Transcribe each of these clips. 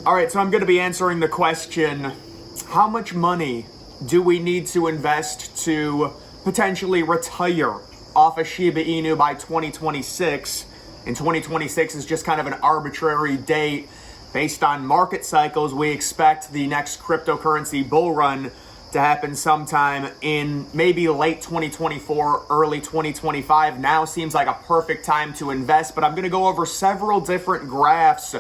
All right, so I'm going to be answering the question, how much money do we need to invest to potentially retire off of Shiba Inu by 2026? And 2026 is just kind of an arbitrary date based on market cycles. We expect the next cryptocurrency bull run to happen sometime in maybe late 2024, early 2025. Now seems like a perfect time to invest, but I'm going to go over several different graphs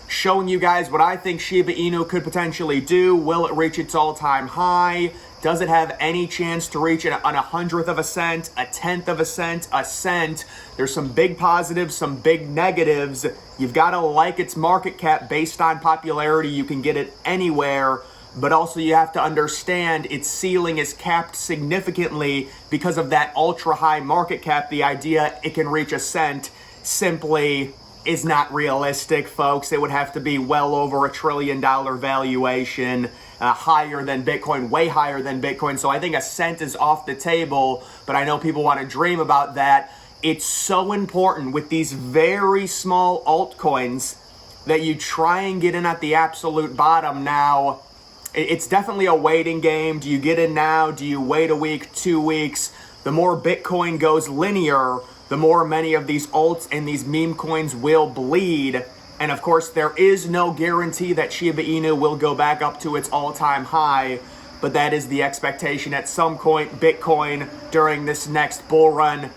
showing you guys what I think Shiba Inu could potentially do. Will it reach its all-time high? Does it have any chance to reach an 100th of a cent, a 10th of a cent, a cent? There's some big positives, some big negatives. You've got to like its market cap based on popularity. You can get it anywhere, but also you have to understand its ceiling is capped significantly because of that ultra high market cap. The idea it can reach a cent simply is not realistic, folks. It would have to be well over $1 trillion valuation, higher than Bitcoin, way higher than Bitcoin. So I think a cent is off the table, but I know people want to dream about that. It's so important with these very small altcoins that you try and get in at the absolute bottom. Now, it's definitely a waiting game. Do you get in now? Do you wait a week, 2 weeks? The more Bitcoin goes linear, the more many of these alts and these meme coins will bleed. And of course, there is no guarantee that Shiba Inu will go back up to its all-time high, but that is the expectation at some point. Bitcoin during this next bull run,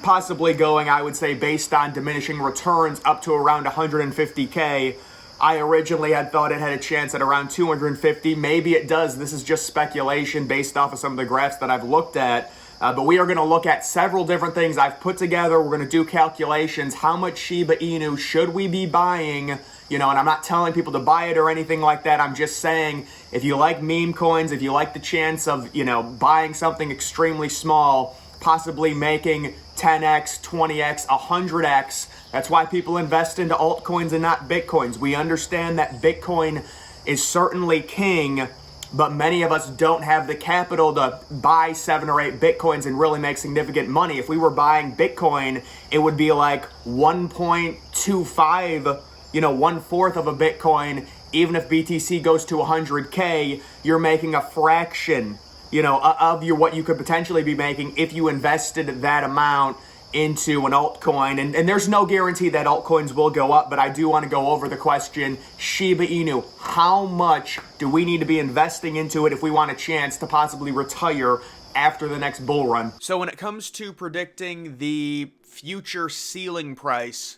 possibly going, I would say, based on diminishing returns, up to around 150K. I originally had thought it had a chance at around 250. Maybe it does. This is just speculation based off of some of the graphs that I've looked at. But we are going to look at several different things I've put together. We're going to do calculations. How much Shiba Inu should we be buying? And I'm not telling people to buy it or anything like that. I'm just saying, if you like meme coins, if you like the chance of, buying something extremely small, possibly making 10x, 20x, 100x, that's why people invest into altcoins and not Bitcoins. We understand that Bitcoin is certainly king, but many of us don't have the capital to buy 7 or 8 Bitcoins and really make significant money. If we were buying Bitcoin, it would be like 1.25, 1/4 of a Bitcoin. Even if BTC goes to 100K, you're making a fraction, of what you could potentially be making if you invested that amount into an altcoin. And there's no guarantee that altcoins will go up, but I do want to go over the question, Shiba Inu, how much do we need to be investing into it if we want a chance to possibly retire after the next bull run? So when it comes to predicting the future ceiling price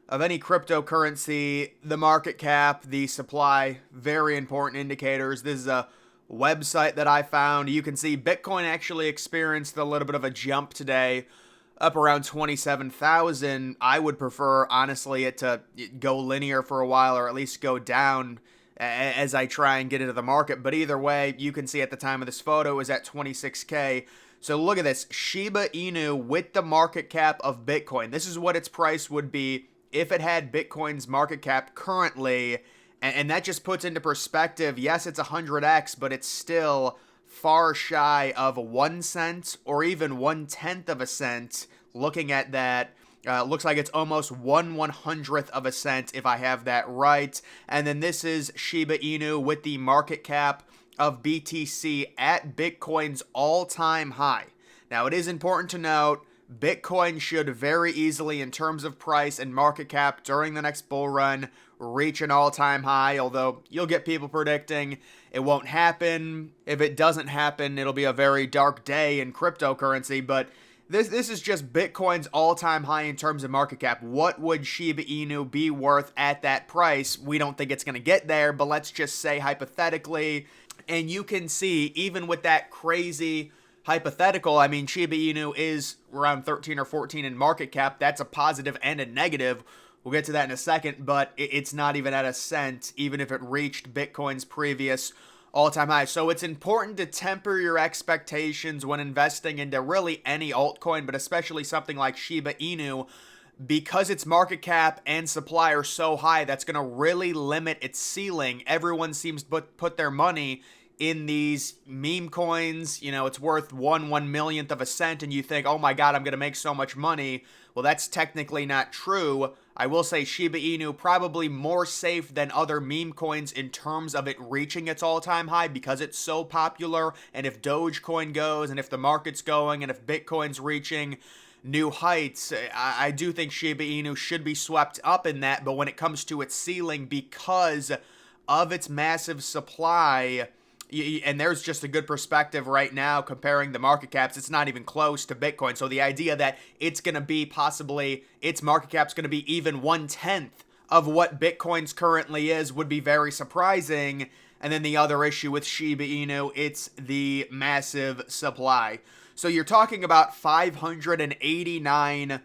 of any cryptocurrency, the market cap, the supply, very important indicators. This is a website that I found. You can see Bitcoin actually experienced a little bit of a jump today, up around 27,000. I would prefer, honestly, it to go linear for a while, or at least go down as I try and get into the market. But either way, you can see at the time of this photo is at 26K. So look at this, Shiba Inu with the market cap of Bitcoin. This is what its price would be if it had Bitcoin's market cap currently. And that just puts into perspective, yes, it's 100x, but it's still far shy of 1 cent or even 1/10 of a cent. Looking at that, looks like it's almost 1/100th of a cent if I have that right. And then this is Shiba Inu with the market cap of BTC at Bitcoin's all-time high. Now, it is important to note, Bitcoin should very easily, in terms of price and market cap during the next bull run, reach an all-time high, although you'll get people predicting it won't happen. If it doesn't happen, it'll be a very dark day in cryptocurrency, but this is just Bitcoin's all-time high in terms of market cap. What would Shiba Inu be worth at that price? We don't think it's going to get there, but let's just say hypothetically, and you can see, even with that crazy hypothetical, I mean, Shiba Inu is around 13 or 14 in market cap. That's a positive and a negative. We'll get to that in a second, but it's not even at a cent, even if it reached Bitcoin's previous all-time high. So it's important to temper your expectations when investing into really any altcoin, but especially something like Shiba Inu, because its market cap and supply are so high, that's going to really limit its ceiling. Everyone seems to put their money in these meme coins, it's worth 1/1 millionth of a cent, and you think, oh my god, I'm going to make so much money. Well, that's technically not true. I will say Shiba Inu probably more safe than other meme coins in terms of it reaching its all-time high because it's so popular. And if Dogecoin goes, and if the market's going, and if Bitcoin's reaching new heights, I do think Shiba Inu should be swept up in that. But when it comes to its ceiling, because of its massive supply, and there's just a good perspective right now comparing the market caps, it's not even close to Bitcoin. So the idea that it's going to be possibly, its market cap's going to be even 1/10 of what Bitcoin's currently is would be very surprising. And then the other issue with Shiba Inu, it's the massive supply. So you're talking about 589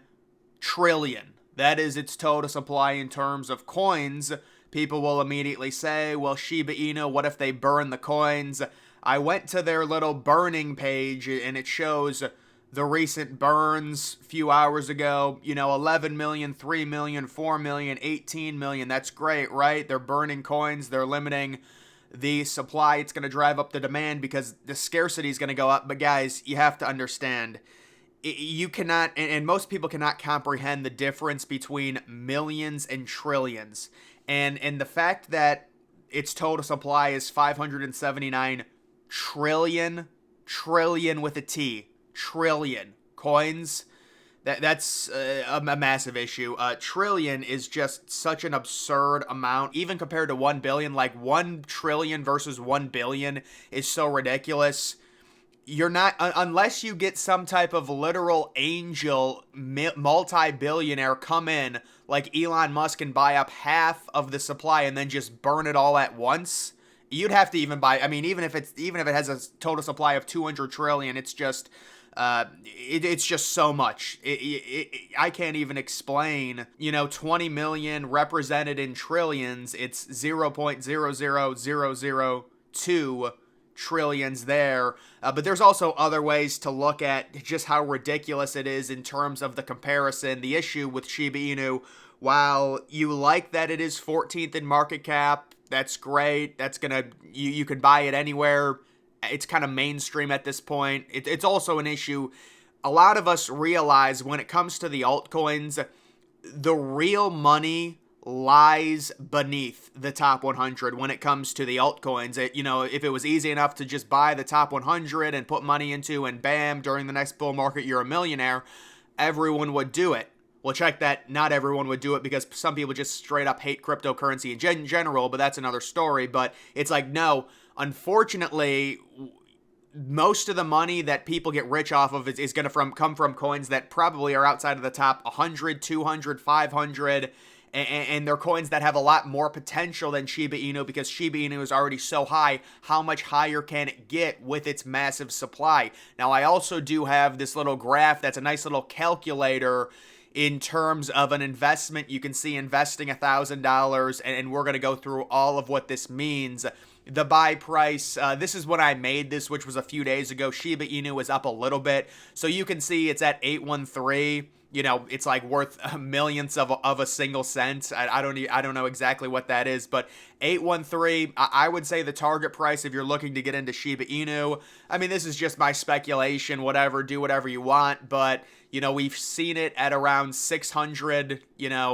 trillion. That is its total supply in terms of coins. People will immediately say, well, Shiba Inu, what if they burn the coins? I went to their little burning page, and it shows the recent burns a few hours ago. 11 million, 3 million, 4 million, 18 million. That's great, right? They're burning coins. They're limiting the supply. It's going to drive up the demand because the scarcity is going to go up. But guys, you have to understand, you cannot, and most people cannot comprehend the difference between millions and trillions. And the fact that its total supply is 579 trillion with a T, trillion coins, that's a massive issue. Trillion is just such an absurd amount, even compared to 1 billion. Like 1 trillion versus 1 billion is so ridiculous. You're not, unless you get some type of literal angel multi-billionaire come in like Elon Musk and buy up half of the supply and then just burn it all at once. You'd have to even buy, even if it has a total supply of 200 trillion, it's just it's just so much. I can't even explain, 20 million represented in trillions, it's 0.00002 trillions there. But there's also other ways to look at just how ridiculous it is in terms of the comparison. The issue with Shiba Inu, while you like that it is 14th in market cap, that's great. That's you can buy it anywhere. It's kind of mainstream at this point. It's also an issue. A lot of us realize when it comes to the altcoins, the real money lies beneath the top 100 when it comes to the altcoins. If it was easy enough to just buy the top 100 and put money into, and bam, during the next bull market, you're a millionaire, everyone would do it. Well, check that. Not everyone would do it because some people just straight up hate cryptocurrency in general, but that's another story. But it's like, no, unfortunately, most of the money that people get rich off of is going to come from coins that probably are outside of the top 100, 200, 500, and they're coins that have a lot more potential than Shiba Inu because Shiba Inu is already so high. How much higher can it get with its massive supply? Now, I also do have this little graph that's a nice little calculator in terms of an investment. You can see investing $1,000, and we're going to go through all of what this means. The buy price, this is when I made this, which was a few days ago. Shiba Inu is up a little bit. So you can see it's at 813. It's like worth millionths of a single cent. I don't know exactly what that is, but 813, I would say the target price if you're looking to get into Shiba Inu. This is just my speculation, whatever, do whatever you want, but we've seen it at around 600,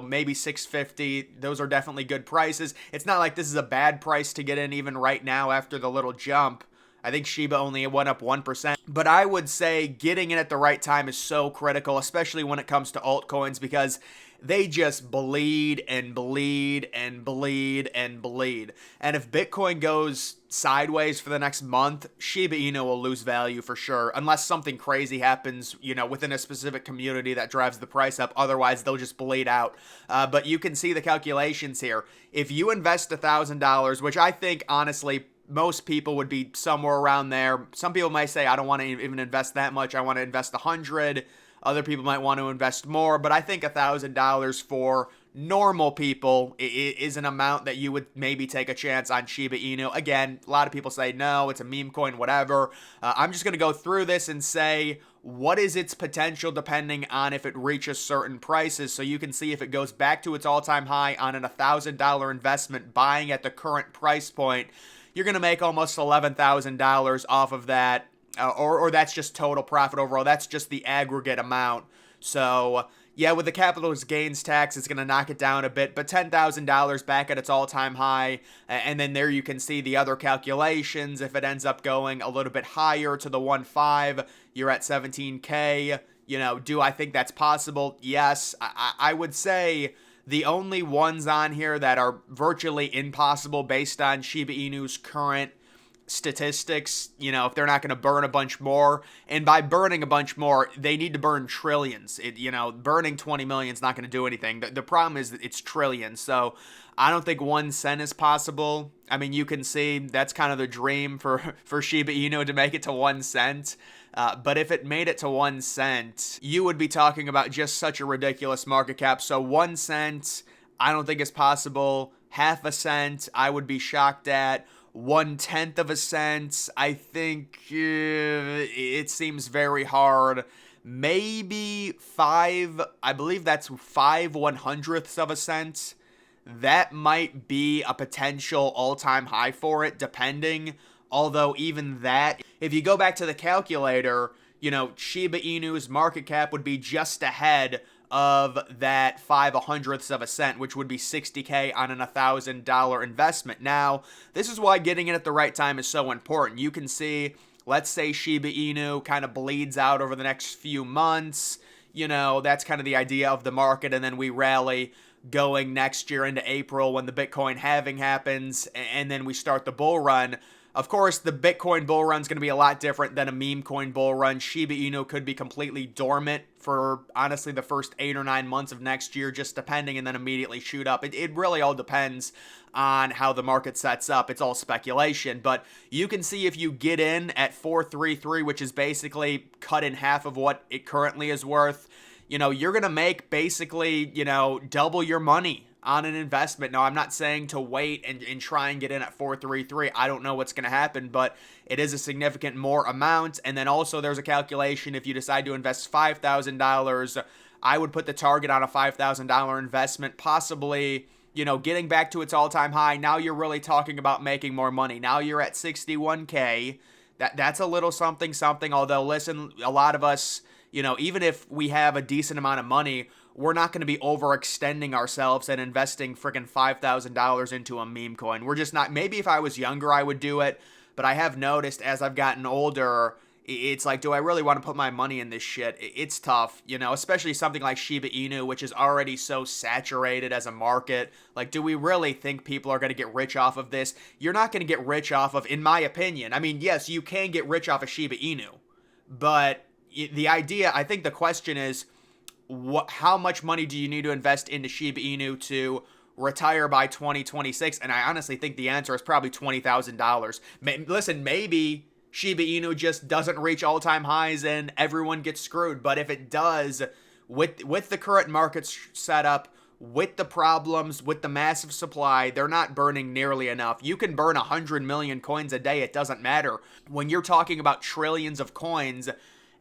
maybe 650. Those are definitely good prices. It's not like this is a bad price to get in even right now after the little jump. I think Shiba only went up 1%. But I would say getting in at the right time is so critical, especially when it comes to altcoins, because they just bleed and bleed and bleed and bleed. And if Bitcoin goes sideways for the next month, Shiba Inu will lose value for sure, unless something crazy happens, within a specific community that drives the price up. Otherwise, they'll just bleed out. But you can see the calculations here. If you invest $1,000, which I think, honestly, most people would be somewhere around there. Some people might say, I don't want to even invest that much. I want to invest 100. Other people might want to invest more, but I think $1,000 for normal people is an amount that you would maybe take a chance on Shiba Inu. Again, a lot of people say, no, it's a meme coin, whatever. I'm just going to go through this and say what is its potential depending on if it reaches certain prices. So you can see if it goes back to its all-time high on an $1,000 investment, buying at the current price point, you're going to make almost $11,000 off of that, or that's just total profit overall. That's just the aggregate amount. So yeah, with the capital gains tax, it's going to knock it down a bit, but $10,000 back at its all-time high, and then there you can see the other calculations. If it ends up going a little bit higher to the 1.5, you're at 17K. You know, do I think that's possible? Yes. I would say the only ones on here that are virtually impossible based on Shiba Inu's current statistics, you know, if they're not going to burn a bunch more, and by burning a bunch more, they need to burn trillions. Burning 20 million is not going to do anything. The problem is that it's trillions, so I don't think 1 cent is possible. I mean, you can see that's kind of the dream for Shiba Inu to make it to 1 cent. But if it made it to 1 cent, you would be talking about just such a ridiculous market cap. So 1 cent, I don't think is possible. Half a cent, I would be shocked at. 1/10 of a cent, I think it seems very hard. Maybe 5, I believe that's 5/100ths of a cent. That might be a potential all-time high for it, depending. Although even that, if you go back to the calculator, you know, Shiba Inu's market cap would be just ahead of that 5/100ths of a cent, which would be 60K on an $1,000 investment. Now, this is why getting in at the right time is so important. You can see, let's say Shiba Inu kind of bleeds out over the next few months. You know, that's kind of the idea of the market, and then we rally going next year into April when the Bitcoin halving happens, and then we start the bull run. Of course, the Bitcoin bull run is going to be a lot different than a meme coin bull run. Shiba Inu could be completely dormant for, honestly, the first 8 or 9 months of next year, just depending, and then immediately shoot up. It really all depends on how the market sets up. It's all speculation. But you can see if you get in at 433, which is basically cut in half of what it currently is worth, you know, you're going to make basically, you know, double your money on an investment. Now, I'm not saying to wait and try and get in at 433. I don't know what's going to happen, but it is a significant more amount. And then also there's a calculation. If you decide to invest $5,000, I would put the target on a $5,000 investment, possibly, you know, getting back to its all-time high. Now you're really talking about making more money. Now you're at 61K. That's a little something. Although, listen, a lot of us, you know, even if we have a decent amount of money, we're not going to be overextending ourselves and investing freaking $5,000 into a meme coin. We're just not. Maybe if I was younger, I would do it. But I have noticed as I've gotten older, it's like, do I really want to put my money in this shit? It's tough, you know, especially something like Shiba Inu, which is already so saturated as a market. Like, do we really think people are going to get rich off of this? You're not going to get rich off of, in my opinion. I mean, yes, you can get rich off of Shiba Inu. But the idea, I think the question is, how much money do you need to invest into Shiba Inu to retire by 2026? And I honestly think the answer is probably $20,000. Listen, maybe Shiba Inu just doesn't reach all-time highs and everyone gets screwed. But if it does, with the current market setup, with the problems, with the massive supply, they're not burning nearly enough. You can burn 100 million coins a day. It doesn't matter. When you're talking about trillions of coins,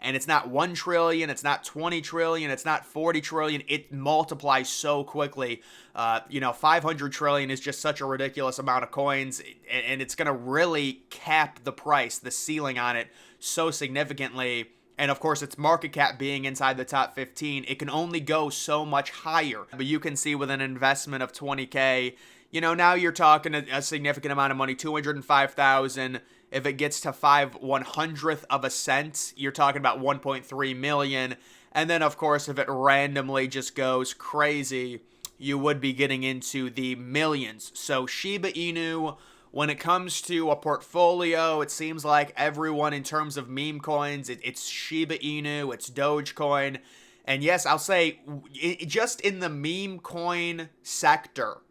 and it's not 1 trillion, it's not 20 trillion, it's not 40 trillion. It multiplies so quickly. 500 trillion is just such a ridiculous amount of coins, and it's going to really cap the price, the ceiling on it, so significantly. And of course, its market cap being inside the top 15, it can only go so much higher. But you can see with an investment of 20K, you know, now you're talking a significant amount of money, 205,000. If it gets to 5/100th of a cent, you're talking about 1.3 million. And then, of course, if it randomly just goes crazy, you would be getting into the millions. So Shiba Inu, when it comes to a portfolio, it seems like everyone in terms of meme coins, it's Shiba Inu, it's Dogecoin. And yes, I'll say, just in the meme coin sector,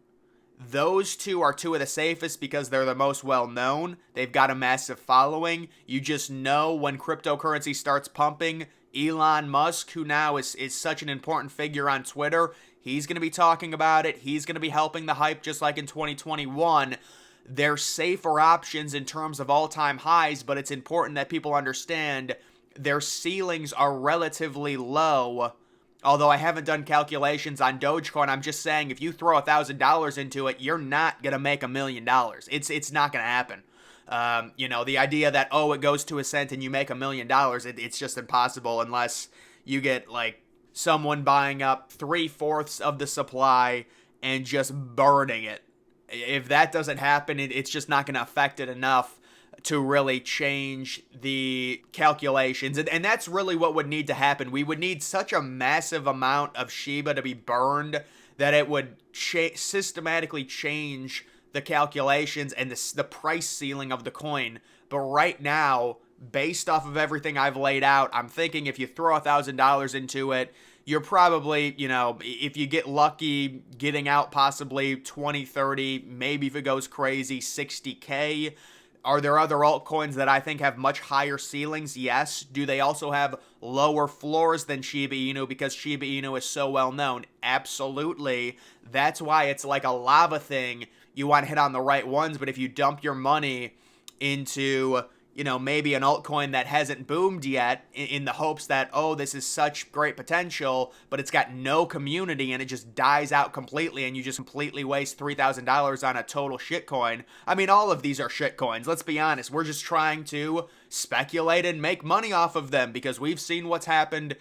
those two are two of the safest because they're the most well-known. They've got a massive following. You just know when cryptocurrency starts pumping, Elon Musk, who now is such an important figure on Twitter, he's going to be talking about it. He's going to be helping the hype just like in 2021. They're safer options in terms of all-time highs, but it's important that people understand their ceilings are relatively low. Although I haven't done calculations on Dogecoin, I'm just saying if you throw $1,000 into it, you're not gonna make $1 million. It's not gonna happen. The idea that it goes to a cent and you make $1 million, it's just impossible unless you get like someone buying up 3/4 of the supply and just burning it. If that doesn't happen, it's just not going to affect it enough to really change the calculations. And that's really what would need to happen. We would need such a massive amount of Shiba to be burned that it would systematically change the calculations and the price ceiling of the coin. But right now, based off of everything I've laid out, I'm thinking if you throw $1,000 into it, you're probably, if you get lucky, getting out possibly 20, 30, maybe if it goes crazy, 60K. Are there other altcoins that I think have much higher ceilings? Yes. Do they also have lower floors than Shiba Inu because Shiba Inu is so well known? Absolutely. That's why it's like a lava thing. You want to hit on the right ones, but if you dump your money into, maybe an altcoin that hasn't boomed yet in the hopes that, this is such great potential, but it's got no community and it just dies out completely and you just completely waste $3,000 on a total shitcoin. I mean, all of these are shitcoins. Let's be honest. We're just trying to speculate and make money off of them because we've seen what's happened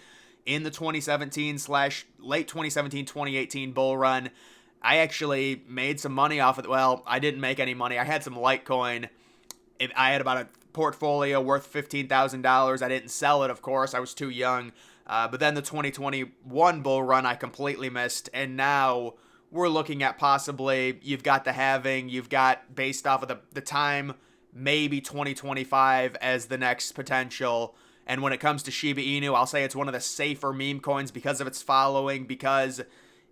in the 2017/late 2017, 2018 bull run. I actually made some money off of it. Well, I didn't make any money. I had some Litecoin. I had about a portfolio worth $15,000. I didn't sell it, of course. I was too young. But then the 2021 bull run, I completely missed. And now we're looking at possibly you've got based off of the time, maybe 2025 as the next potential. And when it comes to Shiba Inu, I'll say it's one of the safer meme coins because of its following, because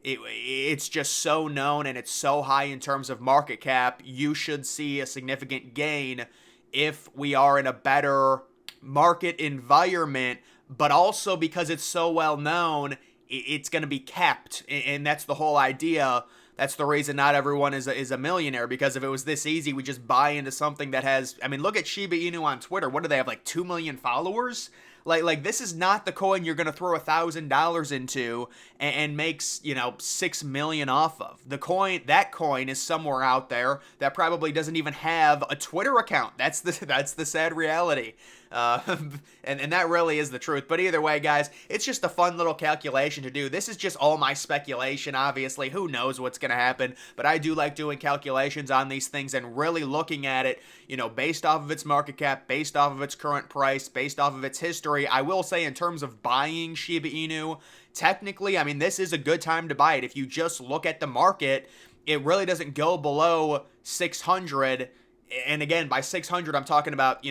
it's just so known and it's so high in terms of market cap. You should see a significant gain if we are in a better market environment, but also because it's so well known, it's going to be capped. And that's the whole idea. That's the reason not everyone is a millionaire, because if it was this easy, we just buy into something that has, look at Shiba Inu on Twitter. What do they have, like 2 million followers? Like this is not the coin you're going to throw $1,000 into and makes, 6 million off of. That coin is somewhere out there that probably doesn't even have a Twitter account. That's the sad reality. And that really is the truth. But either way, guys, it's just a fun little calculation to do. This is just all my speculation, obviously. Who knows what's going to happen? But I do like doing calculations on these things and really looking at it, based off of its market cap, based off of its current price, based off of its history. I will say in terms of buying Shiba Inu, technically, this is a good time to buy it. If you just look at the market, it really doesn't go below 600. And again, by 600, I'm talking about,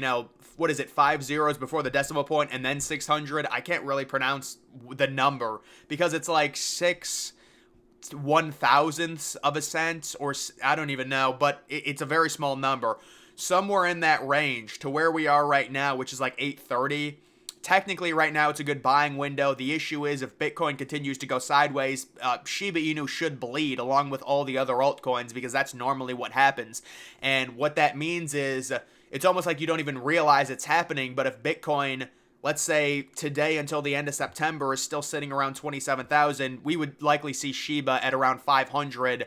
what is it, 5 zeros before the decimal point and then 600. I can't really pronounce the number because it's like 6/1000ths of a cent, or I don't even know, but it's a very small number. Somewhere in that range to where we are right now, which is like 830. Technically, right now, it's a good buying window. The issue is if Bitcoin continues to go sideways, Shiba Inu should bleed along with all the other altcoins because that's normally what happens. And what that means is it's almost like you don't even realize it's happening. But if Bitcoin, let's say today until the end of September, is still sitting around 27,000, we would likely see Shiba at around 500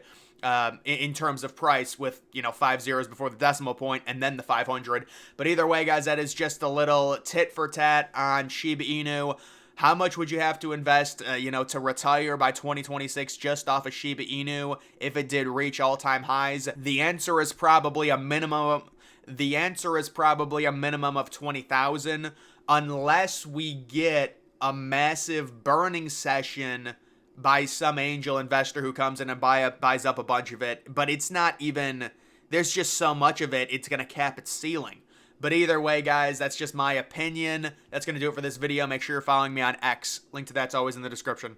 in terms of price, with 5 zeros before the decimal point and then the 500. But either way, guys, that is just a little tit for tat on Shiba Inu. How much would you have to invest to retire by 2026 just off of Shiba Inu if it did reach all-time highs? The answer is probably a minimum of 20,000, unless we get a massive burning session by some angel investor who comes in and buys up a bunch of it. But it's not even, there's just so much of it, it's going to cap its ceiling. But either way, guys, that's just my opinion. That's going to do it for this video. Make sure you're following me on X. Link to that's always in the description.